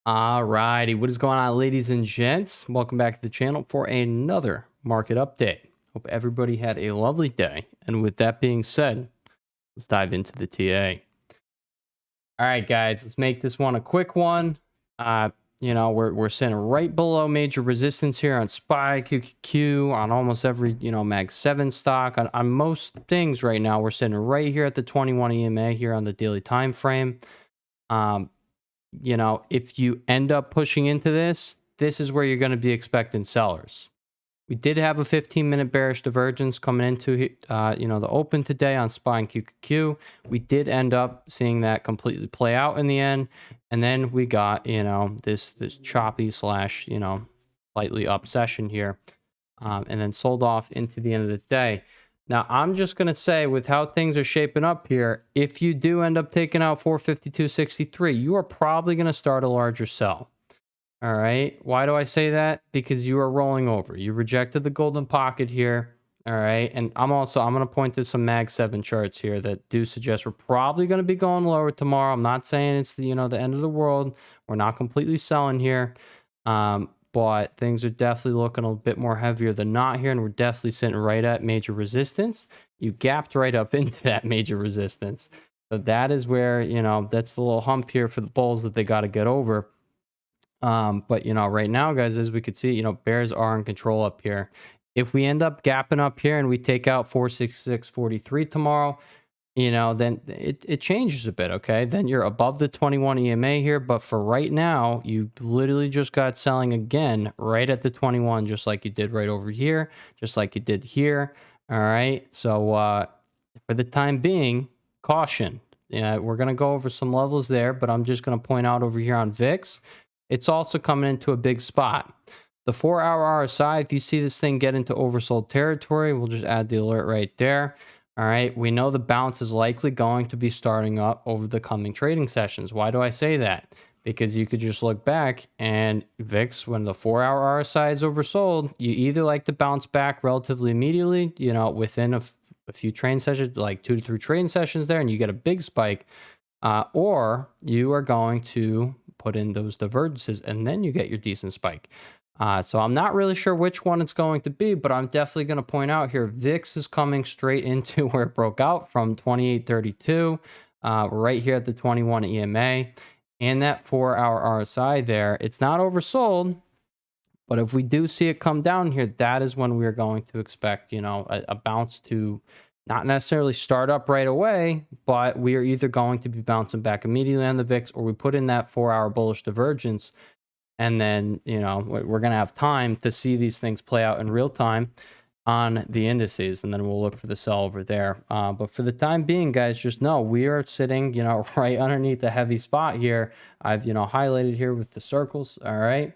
Alrighty, what is going on, ladies and gents? Welcome back to the channel for another market update. Hope everybody had a lovely day. And with that being said, let's dive into the TA. All right, guys, let's make this one a quick one. We're sitting right below major resistance here on SPY, QQQ, on almost every, Mag 7 stock. On most things right now, we're sitting right here at the 21 EMA here on the daily time frame. If you end up pushing into this is where you're going to be expecting sellers. We did have a 15-minute bearish divergence coming into, the open today on SPY and QQQ. We did end up seeing that completely play out in the end. And then we got, this choppy / slightly up session here, and then sold off into the end of the day. Now, I'm just going to say, with how things are shaping up here, if you do end up taking out 452.63, you are probably going to start a larger sell. All right. Why do I say that? Because you are rolling over. You rejected the golden pocket here. All right. And I'm going to point to some Mag 7 charts here that do suggest we're probably going to be going lower tomorrow. I'm not saying it's the end of the world. We're not completely selling here. But things are definitely looking a bit more heavier than not here, and we're definitely sitting right at major resistance. You gapped right up into that major resistance. So that is where, that's the little hump here for the bulls that they got to get over. But, right now, guys, as we could see, bears are in control up here. If we end up gapping up here and we take out 466.43 tomorrow, then it changes a bit, okay? Then you're above the 21 EMA here, but for right now, you literally just got selling again right at the 21, just like you did right over here, just like you did here, all right? So for the time being, caution. We're going to go over some levels there, but I'm just going to point out over here on VIX, it's also coming into a big spot. The 4-hour RSI, if you see this thing get into oversold territory, we'll just add the alert right there. All right, we know the bounce is likely going to be starting up over the coming trading sessions. Why do I say that? Because you could just look back and VIX, when the 4-hour RSI is oversold, you either like to bounce back relatively immediately, within a few trading sessions, like 2 to 3 trading sessions there, and you get a big spike, or you are going to put in those divergences and then you get your decent spike. So I'm not really sure which one it's going to be, but I'm definitely going to point out here, VIX is coming straight into where it broke out from 28.32, right here at the 21 EMA, and that 4-hour RSI there. It's not oversold, but if we do see it come down here, that is when we're going to expect, a bounce to not necessarily start up right away, but we are either going to be bouncing back immediately on the VIX, or we put in that 4-hour bullish divergence. And then, we're going to have time to see these things play out in real time on the indices. And then we'll look for the sell over there. But for the time being, guys, just know we are sitting, right underneath the heavy spot here. I've, highlighted here with the circles. All right.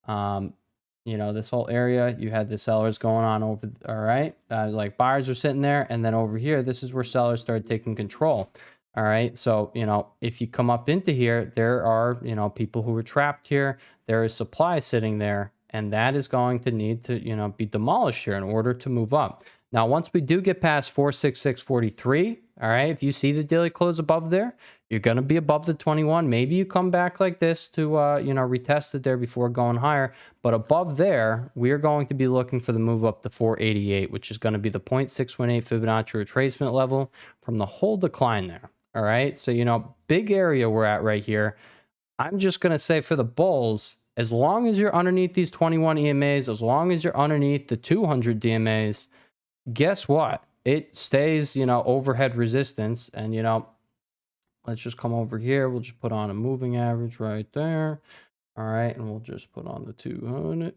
This whole area, you had the sellers going on over. All right. Like buyers are sitting there. And then over here, this is where sellers started taking control. All right. So, if you come up into here, there are, people who are trapped here. There is supply sitting there, and that is going to need to, be demolished here in order to move up. Now, once we do get past 466.43, all right, if you see the daily close above there, you're going to be above the 21. Maybe you come back like this to, retest it there before going higher. But above there, we are going to be looking for the move up to 488, which is going to be the 0.618 Fibonacci retracement level from the whole decline there. All right. So, big area we're at right here. I'm just going to say for the bulls, as long as you're underneath these 21 EMAs, as long as you're underneath the 200 DMAs, guess what? It stays, overhead resistance. And, let's just come over here. We'll just put on a moving average right there. All right. And we'll just put on the 200.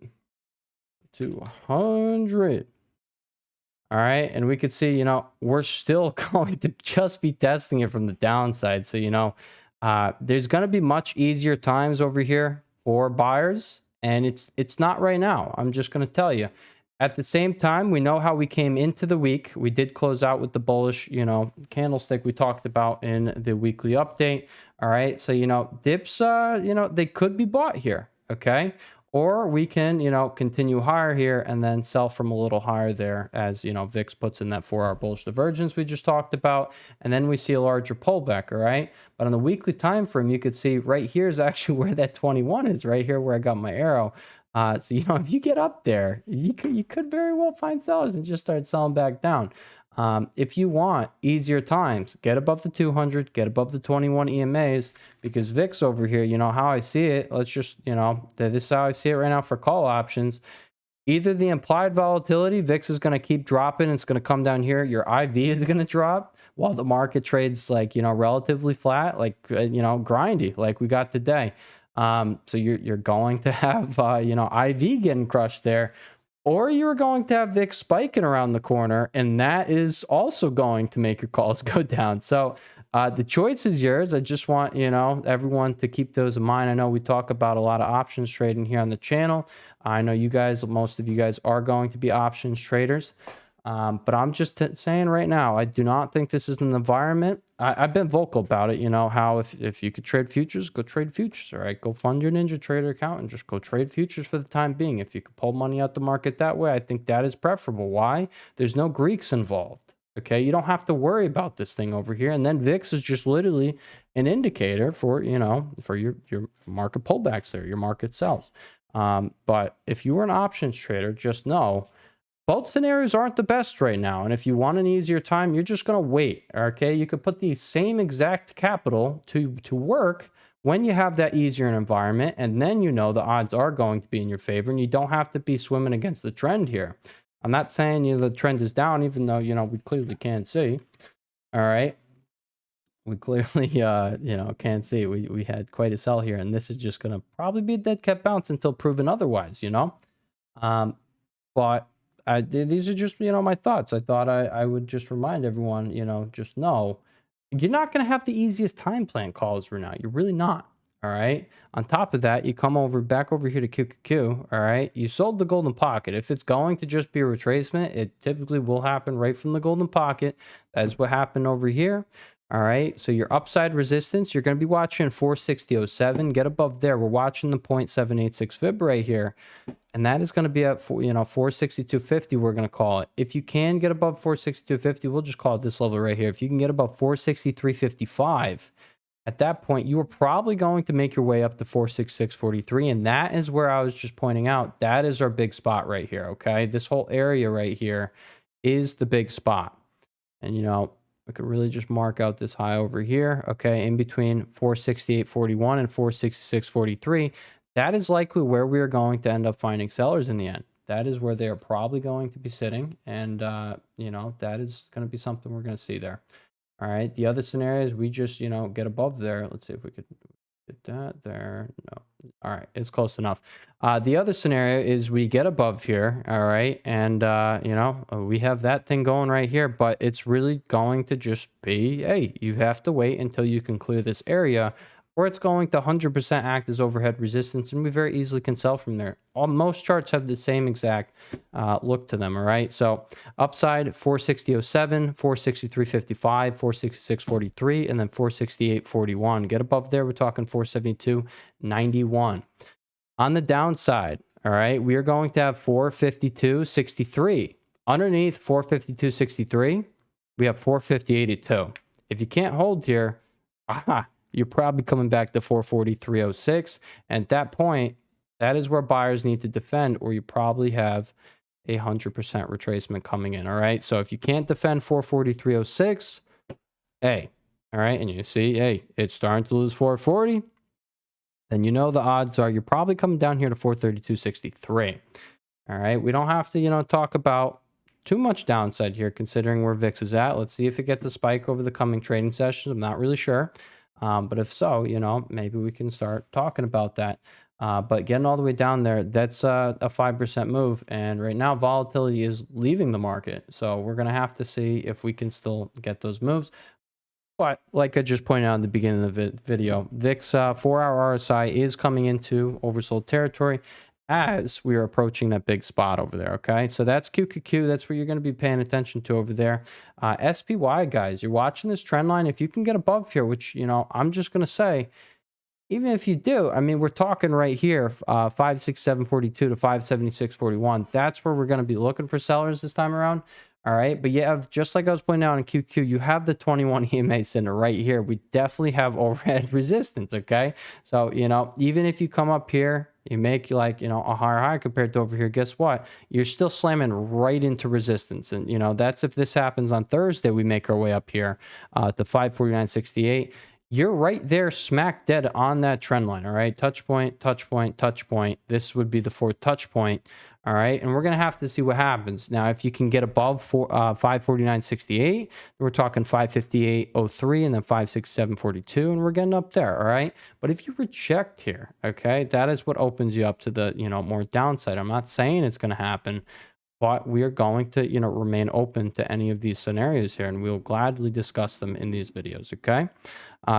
All right, and we could see, we're still going to just be testing it from the downside. So, there's going to be much easier times over here for buyers, and it's not right now. I'm just going to tell you. At the same time, we know how we came into the week. We did close out with the bullish, candlestick we talked about in the weekly update. All right, so, dips, they could be bought here, okay? or we can, you know, continue higher here and then sell from a little higher there as, you know, VIX puts in that 4-hour bullish divergence we just talked about. And then we see a larger pullback, all right? But on the weekly time frame, you could see right here is actually where that 21 is, right here where I got my arrow. So, you know, if you get up there, you could very well find sellers and just start selling back down. If you want easier times, get above the 200, get above the 21 EMAs, because VIX over here, you know how I see it. Let's just, you know, this is how I see it right now for call options. Either the implied volatility, VIX is going to keep dropping. It's going to come down here. Your IV is going to drop while the market trades like, you know, relatively flat, like, you know, grindy, like we got today. So you're going to have, you know, IV getting crushed there. Or you're going to have VIX spiking around the corner, and that is also going to make your calls go down. So the choice is yours. I just want, you know, everyone to keep those in mind. I know we talk about a lot of options trading here on the channel. I know you guys, most of you guys are going to be options traders. But I'm just saying right now, I do not think this is an environment. I've been vocal about it, you know, how if you could trade futures, go trade futures, all right? Go fund your Ninja Trader account and just go trade futures for the time being. If you could pull money out the market that way, I think that is preferable. Why? There's no Greeks involved, okay? You don't have to worry about this thing over here. And then VIX is just literally an indicator for, you know, for your market pullbacks there, your market sells. But if you were an options trader, just know, both scenarios aren't the best right now. And if you want an easier time, you're just going to wait. Okay. You could put the same exact capital to work when you have that easier environment. And then, you know, the odds are going to be in your favor and you don't have to be swimming against the trend here. I'm not saying, you know, the trend is down, even though, you know, we clearly can't see. All right. We clearly, you know, can't see. We had quite a sell here, and this is just going to probably be a dead cat bounce until proven otherwise, you know. But these are just, you know, my thoughts. I thought I would just remind everyone, you know, just know you're not going to have the easiest time plan calls right now. You're really not. All right. On top of that, you come back over here to QQQ. All right. You sold the golden pocket. If it's going to just be a retracement, it typically will happen right from the golden pocket. That's what happened over here. All right. So your upside resistance, you're going to be watching 460.07. Get above there. We're watching the 0.786 fib right here. And that is going to be at, you know, 462.50, we're going to call it. If you can get above 462.50, we'll just call it this level right here. If you can get above 463.55, at that point, you are probably going to make your way up to 466.43. And that is where I was just pointing out. That is our big spot right here, okay? This whole area right here is the big spot. And, you know, I could really just mark out this high over here, okay, in between 468.41 and 466.43. That is likely where we are going to end up finding sellers in the end. That is where they are probably going to be sitting. And, you know, that is going to be something we're going to see there. All right. The other scenario is we just, you know, get above there. Let's see if we could get that there. No. All right. It's close enough. The other scenario is we get above here. All right. And, you know, we have that thing going right here, but it's really going to just be, hey, you have to wait until you can clear this area, or it's going to 100% act as overhead resistance, and we very easily can sell from there. Most charts have the same exact look to them, all right? So upside 460.07, 463.55, 466.43, and then 468.41. Get above there, we're talking 472.91. On the downside, all right, we are going to have 452.63. Underneath 452.63, we have 450.82. If you can't hold here, you're probably coming back to 443.06. And at that point, that is where buyers need to defend, or you probably have 100% retracement coming in. All right. So if you can't defend 443.06, hey, all right, and you see, hey, it's starting to lose 440, then you know the odds are you're probably coming down here to 432.63. All right. We don't have to, you know, talk about too much downside here considering where VIX is at. Let's see if it gets a spike over the coming trading sessions. I'm not really sure. But if so, you know, maybe we can start talking about that. But getting all the way down there, that's a 5% move. And right now, volatility is leaving the market. So we're going to have to see if we can still get those moves. But like I just pointed out at the beginning of the video, VIX 4-hour RSI is coming into oversold territory as we are approaching that big spot over there, okay? So that's QQQ. That's what you're going to be paying attention to over there. SPY, guys, you're watching this trend line. If you can get above here, which, you know, I'm just going to say, even if you do, I mean, we're talking right here, 56742 to 57641. That's where we're going to be looking for sellers this time around. All right. But you have, just like I was pointing out in QQ, you have the 21 EMA center right here. We definitely have overhead resistance. Okay. So, even if you come up here, you make like, a higher high compared to over here, guess what? You're still slamming right into resistance. And, that's if this happens on Thursday, we make our way up here to 549.68. You're right there smack dead on that trend line. All right. Touch point, touch point, touch point. This would be the fourth touch point. All right. And we're going to have to see what happens. Now, if you can get above 549.68, we're talking 558.03 and then 567.42. And we're getting up there. All right. But if you reject here, okay, that is what opens you up to the, more downside. I'm not saying it's going to happen, but we are going to, remain open to any of these scenarios here, and we'll gladly discuss them in these videos, okay?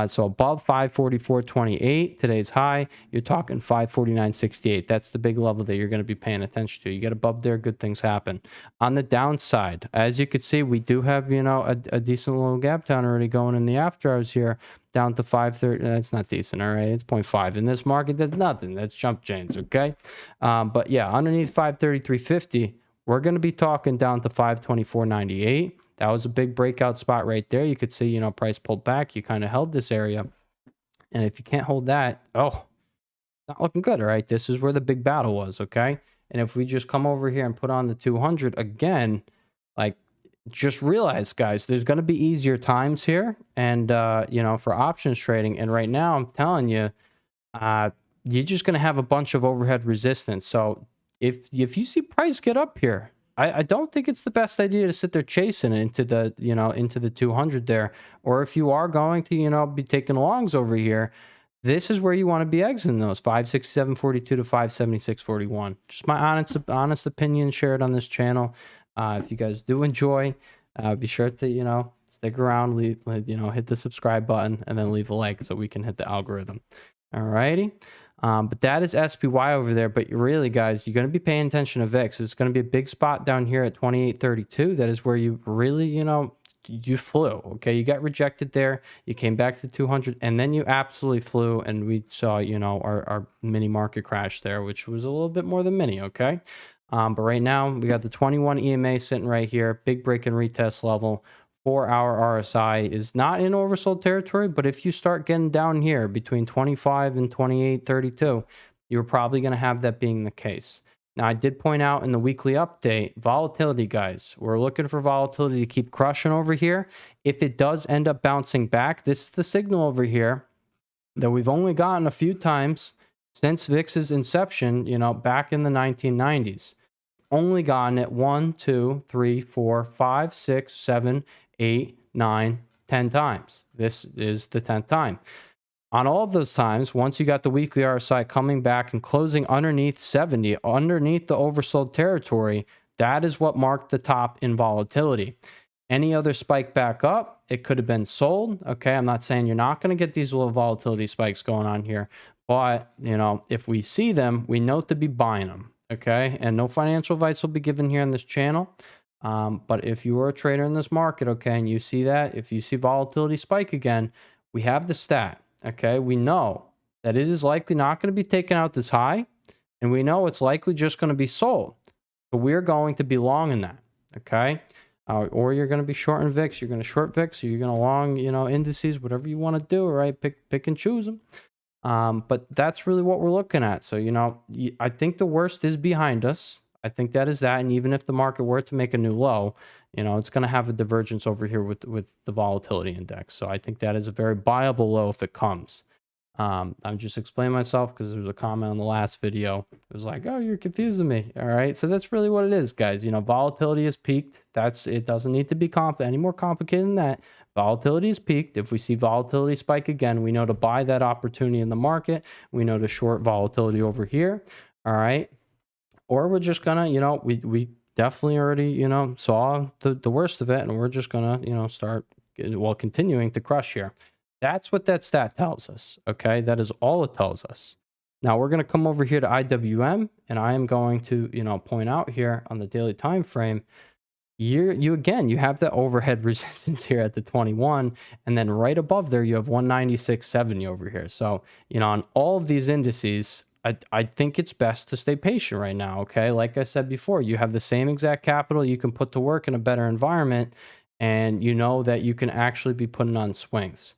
So above 544.28, today's high, you're talking 549.68. That's the big level that you're going to be paying attention to. You get above there, good things happen. On the downside, as you can see, we do have, a decent little gap down already going in the after hours here, down to 530. That's not decent, all right? It's 0.5. In this market, that's nothing. That's jump change, okay? But yeah, underneath 533.50, we're going to be talking down to 524.98. That was a big breakout spot right there. You could see, price pulled back. You kind of held this area. And if you can't hold that, not looking good, all right? This is where the big battle was, okay? And if we just come over here and put on the 200 again, like, just realize, guys, there's going to be easier times here. And, for options trading. And right now, I'm telling you, you're just going to have a bunch of overhead resistance. So if you see price get up here, I don't think it's the best idea to sit there chasing it into the, into the 200 there. Or if you are going to, be taking longs over here, this is where you want to be exiting those 567.42 to 576.41. Just my honest opinion shared on this channel. If you guys do enjoy, be sure to, stick around, hit the subscribe button and then leave a like so we can hit the algorithm. All righty. But that is SPY over there. But really, guys, you're going to be paying attention to VIX. It's going to be a big spot down here at 28.32. That is where you really, you flew. Okay, you got rejected there. You came back to 200, and then you absolutely flew. And we saw, our mini market crash there, which was a little bit more than mini. Okay, but right now we got the 21 EMA sitting right here. Big break and retest level. 4-hour RSI is not in oversold territory, but if you start getting down here between 25 and 28.32, you're probably going to have that being the case. Now, I did point out in the weekly update, volatility, guys. We're looking for volatility to keep crushing over here. If it does end up bouncing back, this is the signal over here that we've only gotten a few times since VIX's inception, back in the 1990s. Only gotten it 1, 2, 3, 4, 5, 6, 7, 8, 9, 10 times. This is the 10th time. On all of those times, once you got the weekly RSI coming back and closing underneath 70, underneath the oversold territory, that is what marked the top in volatility. Any other spike back up, it could have been sold. Okay, I'm not saying you're not going to get these little volatility spikes going on here, but, if we see them, we know to be buying them. Okay, and no financial advice will be given here on this channel. But if you are a trader in this market, okay, and you see that, if you see volatility spike again, we have the stat, okay? We know that it is likely not going to be taken out this high, and we know it's likely just going to be sold. So we're going to be long in that, okay? Or you're going to be short in VIX, you're going to short VIX, or you're going to long, indices, whatever you want to do, right? Pick and choose them. But that's really what we're looking at. So, I think the worst is behind us. I think that is that. And even if the market were to make a new low, it's going to have a divergence over here with the volatility index. So I think that is a very buyable low if it comes. I'm just explaining myself because there was a comment on the last video. It was like, oh, you're confusing me. All right. So that's really what it is, guys. Volatility has peaked. It doesn't need to be any more complicated than that. Volatility is peaked. If we see volatility spike again, we know to buy that opportunity in the market. We know to short volatility over here. All right. Or we're just gonna, we definitely already, saw the worst of it, and we're just gonna, start, continuing to crush here. That's what that stat tells us. Okay, that is all it tells us. Now we're gonna come over here to IWM, and I am going to, point out here on the daily time frame you again, you have the overhead resistance here at the 21, and then right above there you have 196.70 over here. So on all of these indices, I think it's best to stay patient right now. Okay, like I said before, you have the same exact capital you can put to work in a better environment, and you know that you can actually be putting on swings.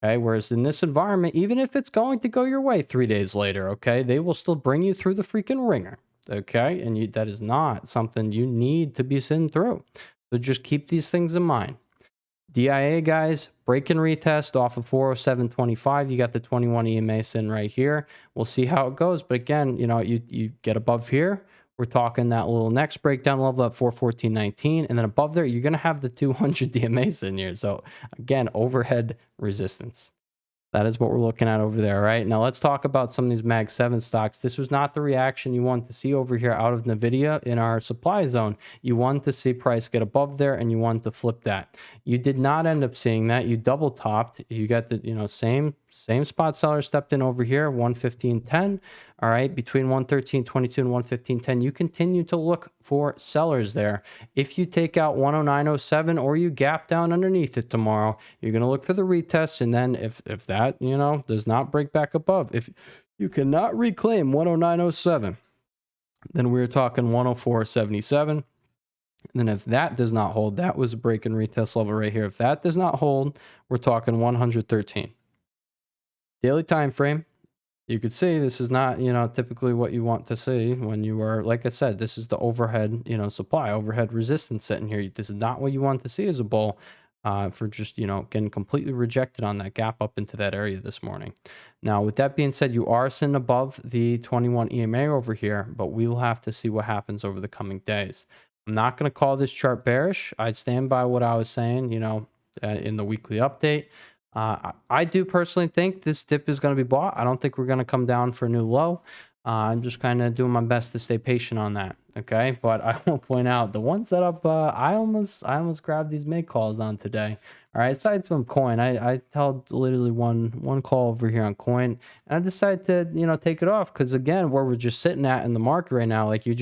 Okay, whereas in this environment, even if it's going to go your way 3 days later, okay, they will still bring you through the freaking ringer. Okay, and that is not something you need to be sitting through. So just keep these things in mind. DIA guys, break and retest off of 407.25. You got the 21 EMA sitting right here. We'll see how it goes. But again, you get above here. We're talking that little next breakdown level at 414.19. And then above there, you're going to have the 200 DMA in here. So again, overhead resistance. That is what we're looking at over there, right? Now let's talk about some of these Mag 7 stocks. This was not the reaction you want to see over here out of NVIDIA in our supply zone. You want to see price get above there, and you want to flip that. You did not end up seeing that. You double topped. You got the same spot seller stepped in over here, 115.10. All right, between 113.22 and 115.10, you continue to look for sellers there. If you take out 109.07 or you gap down underneath it tomorrow, you're going to look for the retest. And then if that, does not break back above, if you cannot reclaim 109.07, then we're talking 104.77. And then if that does not hold, that was a break and retest level right here. If that does not hold, we're talking 113. Daily time frame. You could see this is not, typically what you want to see when you are, like I said, this is the overhead, supply, overhead resistance sitting here. This is not what you want to see as a bull for just, getting completely rejected on that gap up into that area this morning. Now, with that being said, you are sitting above the 21 EMA over here, but we will have to see what happens over the coming days. I'm not going to call this chart bearish. I stand by what I was saying, in the weekly update. I do personally think this dip is going to be bought. I don't think we're going to come down for a new low. I'm just kind of doing my best to stay patient on that. Okay, but I will point out the one setup I almost grabbed these make calls on today. All right, aside from coin, I held literally one call over here on coin, and I decided to take it off because again, where we're just sitting at in the market right now, like you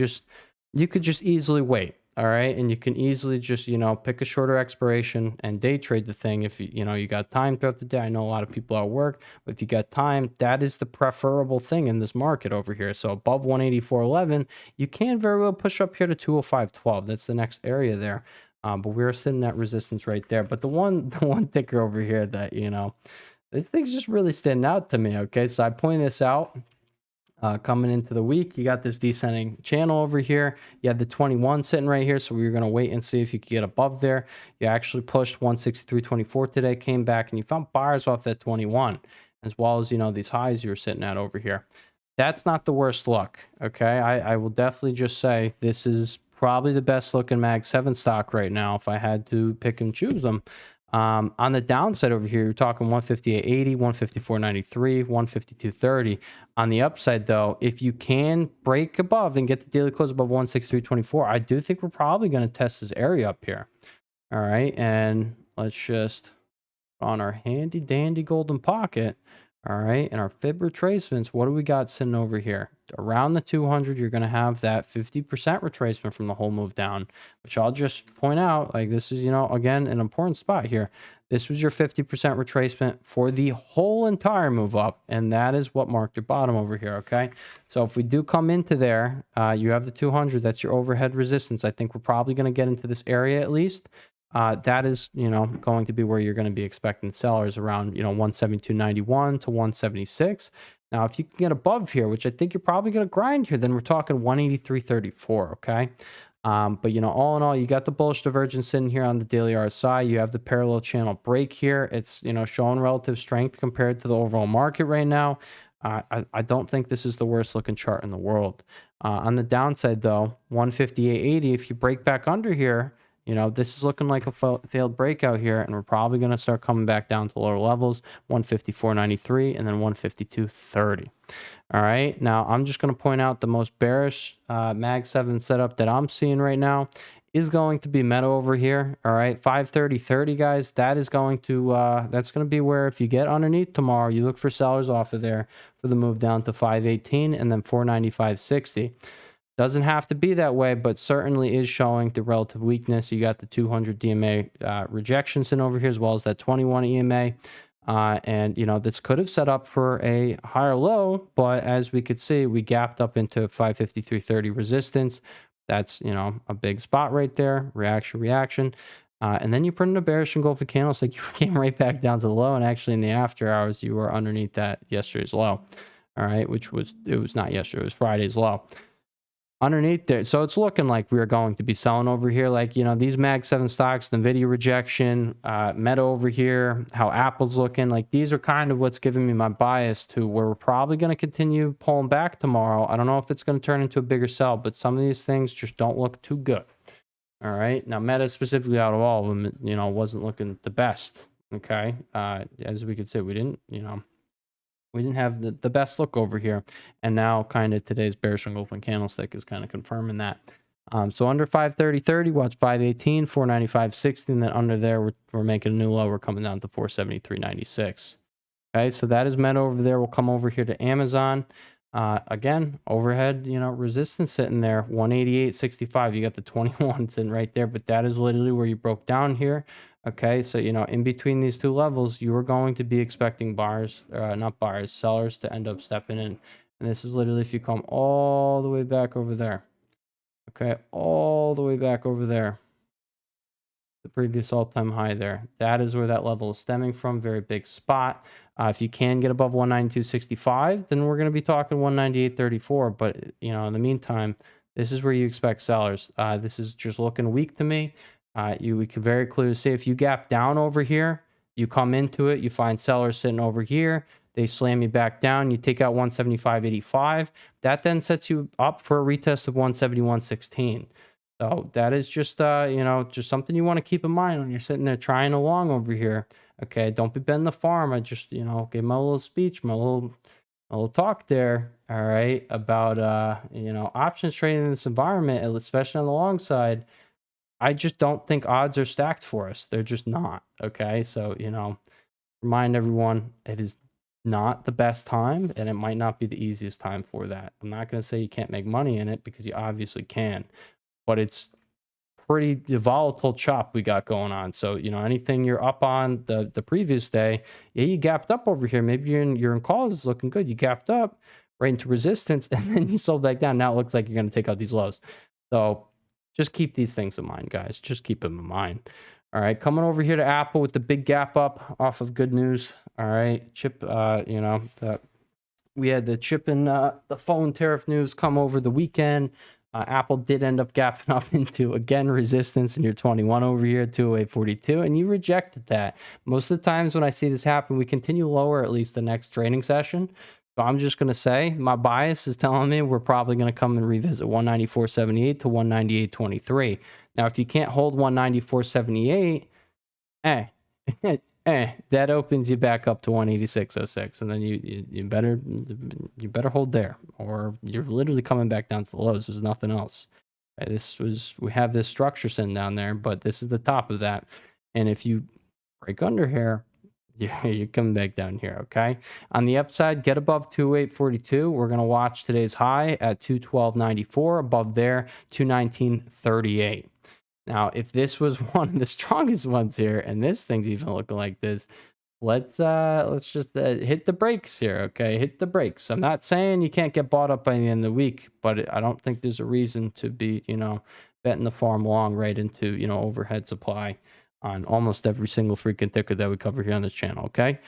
could just easily wait. All right, and you can easily just pick a shorter expiration and day trade the thing if you got time throughout the day. I know a lot of people are at work, but if you got time, that is the preferable thing in this market over here. So above 184.11, you can very well push up here to 205.12. That's the next area there. But we're sitting at resistance right there. But the one ticker over here that this thing's just really standing out to me. Okay, so I point this out. Coming into the week, you got this descending channel over here. You had the 21 sitting right here, so we were going to wait and see if you could get above there. You actually pushed 163.24 today, came back, and you found buyers off that 21, as well as these highs you were sitting at over here. That's not the worst look. Okay, I will definitely just say this is probably the best looking Mag 7 stock right now if I had to pick and choose them. On the downside over here, you're talking 158.80, 154.93, 152.30. On the upside, though, if you can break above and get the daily close above 163.24, I do think we're probably going to test this area up here. All right, and let's just on our handy dandy golden pocket. All right, and our fib retracements, what do we got sitting over here? Around the 200, you're going to have that 50% retracement from the whole move down, which I'll just point out, like this is, again, an important spot here. This was your 50% retracement for the whole entire move up, and that is what marked your bottom over here, okay? So if we do come into there, you have the 200, that's your overhead resistance. I think we're probably going to get into this area at least. That is, going to be where you're going to be expecting sellers around, 172.91 to 176. Now, if you can get above here, which I think you're probably going to grind here, then we're talking 183.34, okay? But, all in all, you got the bullish divergence in here on the daily RSI. You have the parallel channel break here. It's, showing relative strength compared to the overall market right now. I don't think this is the worst looking chart in the world. On the downside, though, 158.80, if you break back under here, this is looking like a failed breakout here, and we're probably going to start coming back down to lower levels, 154.93 and then 152.30. All right, now I'm just going to point out the most bearish Mag 7 setup that I'm seeing right now is going to be Meta over here. All right, 530.30, guys. That is going to that's going to be where if you get underneath tomorrow, you look for sellers off of there for the move down to 518 and then 495.60. Doesn't have to be that way, but certainly is showing the relative weakness. You got the 200 DMA rejection sitting over here, as well as that 21 EMA. And, you know, this could have set up for a higher low, but as we could see, we gapped up into 553.30 resistance. That's, you know, a big spot right there. Reaction. And then you printed a bearish engulfing candle. It's like you came right back down to the low. And actually in the after hours, you were underneath that yesterday's low. All right. It was not yesterday. It was Friday's low. Underneath there. So it's looking like we are going to be selling over here. Like, you know, these Mag 7 stocks, the NVIDIA rejection, Meta over here, how Apple's looking. Like, these are kind of what's giving me my bias to where we're probably going to continue pulling back tomorrow. I don't know if it's going to turn into a bigger sell, but some of these things just don't look too good. All right. Now, Meta specifically out of all of them, you know, wasn't looking the best. Okay. As we could say, we didn't have the best look over here. And now kind of today's bearish engulfing candlestick is kind of confirming that. So under 530.30, watch 518, 495.60, and then under there, we're making a new low. We're coming down to 473.96. Okay, so that is Meta over there. We'll come over here to Amazon. Again, overhead, you know, resistance sitting there, 188.65. You got the 21 sitting right there, but that is literally where you broke down here. Okay, so, you know, in between these two levels, you are going to be expecting sellers to end up stepping in. And this is literally if you come all the way back over there. Okay, all the way back over there. The previous all-time high there. That is where that level is stemming from. Very big spot. If you can get above 192.65, then we're going to be talking 198.34. But, you know, in the meantime, this is where you expect sellers. This is just looking weak to me. We can very clearly see if you gap down over here, you come into it, you find sellers sitting over here, they slam you back down, you take out 175.85. That then sets you up for a retest of 171.16. So that is just, you know, just something you want to keep in mind when you're sitting there trying along over here. Okay, don't be bending the farm. I just, you know, gave my little speech, my little talk there, all right, about, you know, options trading in this environment, especially on the long side. I just don't think odds are stacked for us. They're just not, okay? So, you know, remind everyone, it is not the best time, and it might not be the easiest time for that. I'm not going to say you can't make money in it, because you obviously can, but it's pretty volatile chop we got going on. So, you know, anything you're up on the previous day, yeah, you gapped up over here. Maybe you're in calls, it's looking good. You gapped up right into resistance, and then you sold back down. Now it looks like you're going to take out these lows. So just keep these things in mind, guys. Just keep them in mind. All right, coming over here to Apple with the big gap up off of good news. All right, chip, you know, we had the chip and the phone tariff news come over the weekend. Apple did end up gapping up into, again, resistance in your 21 over here, 208.42, and you rejected that. Most of the times when I see this happen, we continue lower at least the next trading session. So I'm just going to say my bias is telling me we're probably going to come and revisit 194.78 to 198.23. Now, if you can't hold 194.78, that opens you back up to 186.06, and then you better hold there, or you're literally coming back down to the lows. There's nothing else. We have this structure sitting down there, but this is the top of that, and if you break under here, you're coming back down here. Okay, on the upside, get above 208.42. We're gonna watch today's high at 212.94. Above there, 219.38. Now, if this was one of the strongest ones here, and this thing's even looking like this, let's just hit the brakes here, okay? Hit the brakes. I'm not saying you can't get bought up by the end of the week, but I don't think there's a reason to be, you know, betting the farm long right into, you know, overhead supply on almost every single freaking ticker that we cover here on this channel, okay?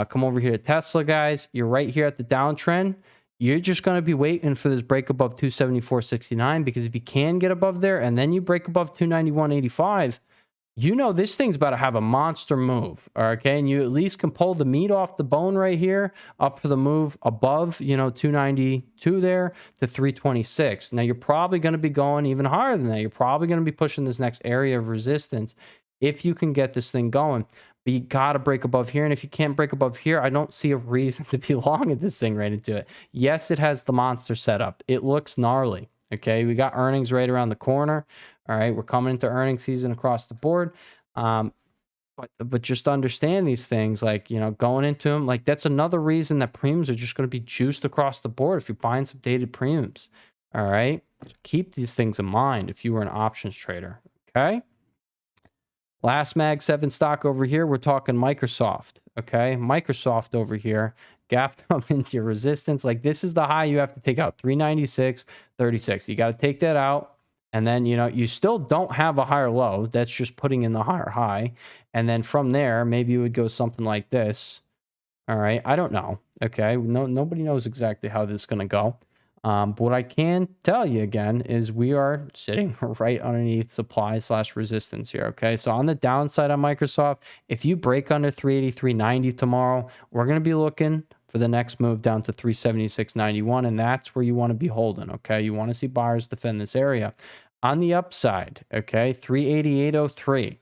Come over here to Tesla, guys. You're right here at the downtrend. You're just going to be waiting for this break above 274.69, because if you can get above there and then you break above 291.85, you know this thing's about to have a monster move, okay? And you at least can pull the meat off the bone right here up for the move above, you know, 292 there to 326. Now, you're probably going to be going even higher than that. You're probably going to be pushing this next area of resistance if you can get this thing going. But you got to break above here. And if you can't break above here, I don't see a reason to be long at this thing right into it. Yes, it has the monster setup. It looks gnarly. Okay, we got earnings right around the corner. All right, we're coming into earnings season across the board. But just understand these things, like, you know, going into them, like, that's another reason that premiums are just going to be juiced across the board if you're buying some dated premiums. All right. Keep these things in mind if you were an options trader. Okay. Last Mag 7 stock over here, we're talking Microsoft. Okay. Microsoft over here, gapped up into your resistance. Like this is the high you have to take out, 396.36. You got to take that out. And then, you still don't have a higher low. That's just putting in the higher high. And then from there, maybe you would go something like this. All right. I don't know. Okay. Nobody knows exactly how this is going to go. But what I can tell you again is we are sitting right underneath supply/resistance here. Okay. So on the downside on Microsoft, if you break under 383.90 tomorrow, we're going to be looking for the next move down to 376.91. And that's where you want to be holding. Okay. You want to see buyers defend this area. On the upside, okay, 388.03.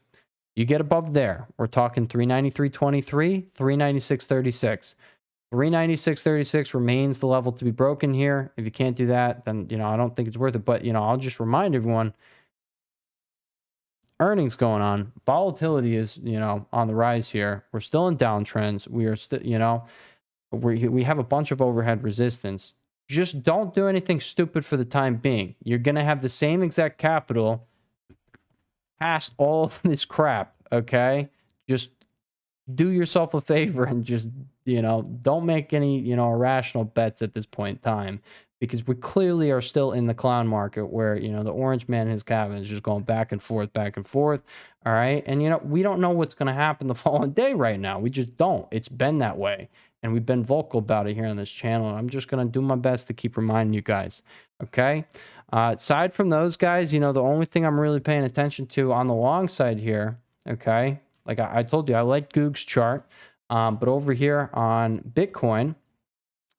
You get above there. We're talking 393.23, 396.36. 396.36 remains the level to be broken here. If you can't do that, then, I don't think it's worth it. But, I'll just remind everyone, earnings going on. Volatility is, on the rise here. We're still in downtrends. We are still, we have a bunch of overhead resistance. Just don't do anything stupid for the time being. You're going to have the same exact capital past all of this crap, okay? Just do yourself a favor and just, don't make any, irrational bets at this point in time, because we clearly are still in the clown market where, the orange man in his cabin is just going back and forth, all right? And, we don't know what's going to happen the following day right now. We just don't. It's been that way. And we've been vocal about it here on this channel. And I'm just going to do my best to keep reminding you guys. Okay. Aside from those guys, the only thing I'm really paying attention to on the long side here. Okay. Like I told you, I like Goog's chart. But over here on Bitcoin,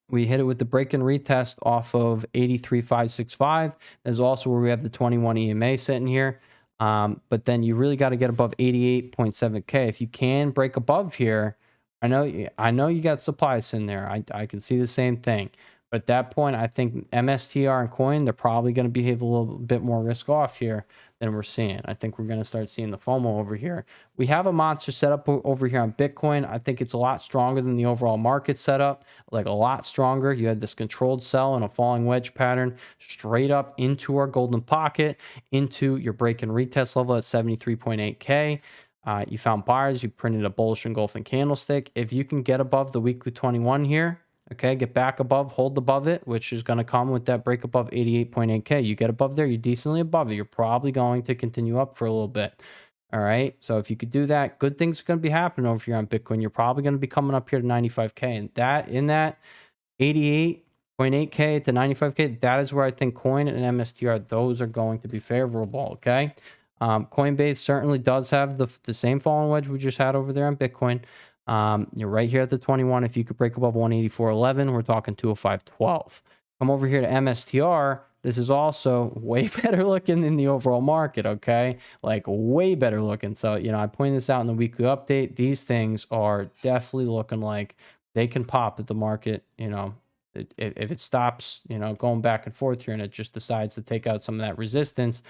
we hit it with the break and retest off of 83.565. That's also where we have the 21 EMA sitting here. But then you really got to get above 88.7K. If you can break above here, I know you got supplies in there. I can see the same thing. But at that point, I think MSTR and Coin, they're probably going to behave a little bit more risk off here than we're seeing. I think we're going to start seeing the FOMO over here. We have a monster setup over here on Bitcoin. I think it's a lot stronger than the overall market setup, like a lot stronger. You had this controlled sell and a falling wedge pattern straight up into our golden pocket, into your break and retest level at 73.8K. You found buyers, you printed a bullish engulfing candlestick. If you can get above the weekly 21 here, okay, get back above, hold above it, which is going to come with that break above 88.8K. You get above there, you're decently above it. You're probably going to continue up for a little bit. All right. So if you could do that, good things are going to be happening over here on Bitcoin. You're probably going to be coming up here to 95K. And that in that 88.8K to 95K, that is where I think Coin and MSTR, those are going to be favorable. Okay. Coinbase certainly does have the same falling wedge we just had over there on Bitcoin. You're right here at the 21. If you could break above 184.11, we're talking 205.12. Come over here to MSTR. This is also way better looking than the overall market, okay? Like way better looking. So, I pointed this out in the weekly update. These things are definitely looking like they can pop at the market, if it stops, going back and forth here and it just decides to take out some of that resistance.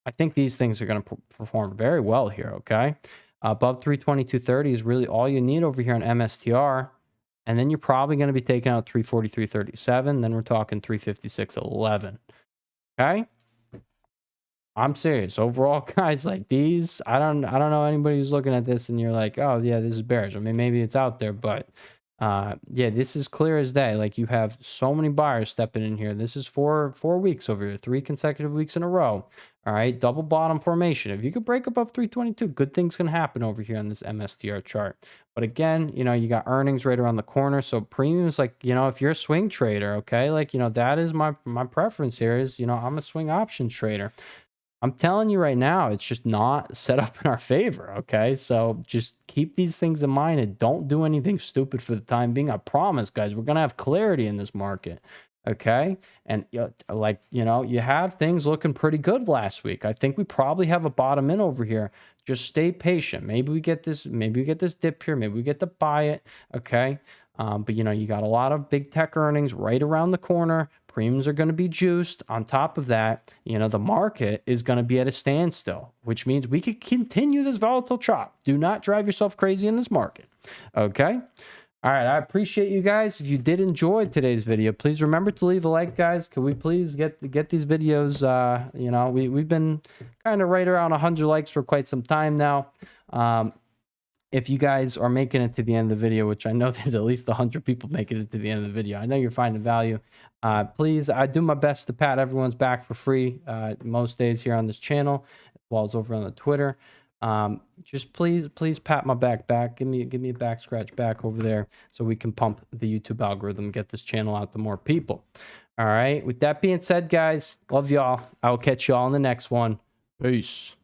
I think these things are going to perform very well here, okay? Above 322.30 is really all you need over here on MSTR. And then you're probably going to be taking out 343.37. Then we're talking 356.11. Okay? I'm serious. Overall, guys, like these, I don't know anybody who's looking at this and you're like, oh, yeah, this is bearish. I mean, maybe it's out there, but yeah, this is clear as day. Like you have so many buyers stepping in here. This is 4 weeks over here, 3 consecutive weeks in a row. All right, double bottom formation. If you could break above 322, good things can happen over here on this MSTR chart. But again, you got earnings right around the corner. So premiums, like, if you're a swing trader, okay, like, that is my preference here is, I'm a swing options trader. I'm telling you right now, it's just not set up in our favor, okay? So just keep these things in mind and don't do anything stupid for the time being. I promise, guys, we're going to have clarity in this market, okay? And, you have things looking pretty good last week. I think we probably have a bottom in over here. Just stay patient. Maybe we get this dip here. Maybe we get to buy it, okay? But, you got a lot of big tech earnings right around the corner. Premiums are going to be juiced. On top of that, the market is going to be at a standstill, which means we could continue this volatile chop. Do not drive yourself crazy in this market. Okay. All right, I appreciate you guys. If you did enjoy today's video, please remember to leave a like, guys. Can we please get these videos? You know, we've been kind of right around 100 likes for quite some time now. If you guys are making it to the end of the video, which I know there's at least 100 people making it to the end of the video, I know you're finding value. Please, I do my best to pat everyone's back for free most days here on this channel, as well as over on the Twitter. Just please pat my back. Give me a back scratch back over there so we can pump the YouTube algorithm, get this channel out to more people. All right. With that being said, guys, love y'all. I will catch y'all in the next one. Peace.